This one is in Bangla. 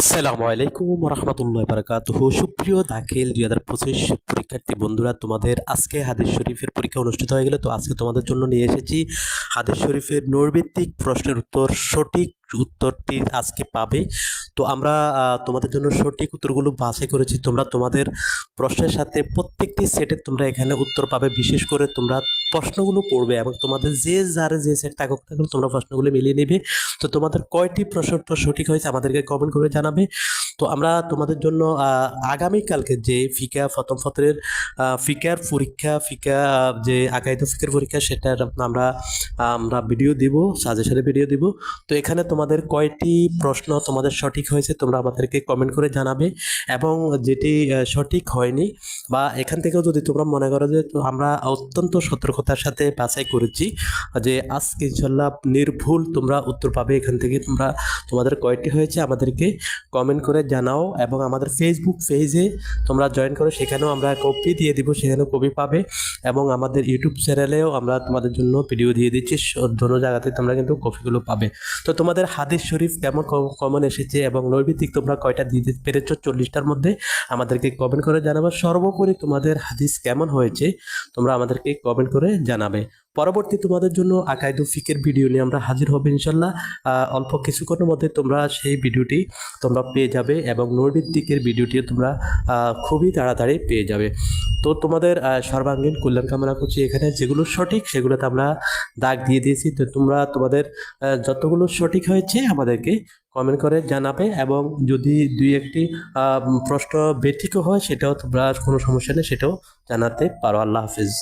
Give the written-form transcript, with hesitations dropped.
আসসালামু আলাইকুম রহমতুল্লাহ বারাকাতুহু। সুপ্রিয় দাখিল 2025 পরীক্ষার্থী বন্ধুরা, তোমাদের আজকে হাদিস শরীফের পরীক্ষা অনুষ্ঠিত হয়ে গেল। তো আজকে তোমাদের জন্য নিয়ে এসেছি হাদিস শরীফের নৈর্ভিত্তিক প্রশ্নের উত্তর। সঠিক উত্তরটি আজকে পাবে। তো আমরা তোমাদের জন্য সঠিক উত্তরগুলো বাছাই করেছি। তোমরা তোমাদের প্রশ্নের সাথে প্রত্যেকটি সেটে তোমরা এখানে উত্তর পাবে। বিশেষ করে তোমরা প্রশ্নগুলো পড়বে এবং তোমাদের যে সেট থাকুক না কেন তোমরা প্রশ্নগুলো মিলিয়ে নেবে। তো তোমাদের কয়টি প্রশ্ন উত্তর সঠিক হয়েছে আমাদেরকে কমেন্ট করে জানাবে। তো আমরা তোমাদের জন্য আগামীকালকে যে ফিকা প্রথম পত্রের ফিকার পরীক্ষা, যে আকাইদ ফিকের পরীক্ষা, সেটার আমরা আমরা ভিডিও দিব, সাজেশনের ভিডিও দিব। তো এখানে তোমাদের কয়টি প্রশ্ন তোমাদের সঠিক হয়েছে তোমরা আমাদেরকে কমেন্ট করে জানাবে, এবং যেটি সঠিক হয়নি বা এখান থেকেও যদি তোমরা মনে করো যে আমরা অত্যন্ত সতর্কতার সাথে বাছাই করেছি যে আজকে ইনশাল্লাহ নির্ভুল তোমরা উত্তর পাবে, এখান থেকে তোমরা তোমাদের কয়টি হয়েছে আমাদেরকে কমেন্ট করে জানাও। এবং আমাদের ফেসবুক পেজে তোমরা জয়েন করো, সেখানেও আমরা কপি দিয়ে দিব, সেখানেও কপি পাবে। এবং আমাদের ইউটিউব চ্যানেলেও আমরা তোমাদের জন্য ভিডিও দিয়ে দিচ্ছি, দোনো জায়গাতে তোমরা কিন্তু কপিগুলো পাবে। তো তোমাদের হাদিস শরীফ কেমন কমন এসেছে এবং নৈর্ভিত্তিক তোমরা কয়টা দিতে পেরেছো 40টার মধ্যে আমাদেরকে কমেন্ট করে জানাবে। সর্বোপরি তোমাদের হাদিস কেমন হয়েছে তোমরা আমাদেরকে কমেন্ট করে জানাবে। পরবর্তী তোমাদের জন্য আকাইদু ফিকের ভিডিও নিয়ে আমরা হাজির হব ইনশাল্লাহ। অল্প কিছুক্ষণের মধ্যে তোমরা সেই ভিডিওটি তোমরা পেয়ে যাবে এবং নৈর্ভিত্তিকের ভিডিওটিও তোমরা খুবই তাড়াতাড়ি পেয়ে যাবে। তো তোমাদের সর্বাঙ্গীন কল্যাণ কামনা করছি। এখানে যেগুলো সঠিক সেগুলোতে আমরা দাগ দিয়ে দিয়েছি। তো তোমরা তোমাদের যতগুলো সঠিক হয়েছে আমাদেরকে কমেন্ট করে জানাবে, এবং যদি দুই একটি প্রশ্ন ব্যতিক্রম হয় সেটাও তোমরা কোনো সমস্যা নেই, সেটাও জানাতে পারো। আল্লাহ হাফিজ।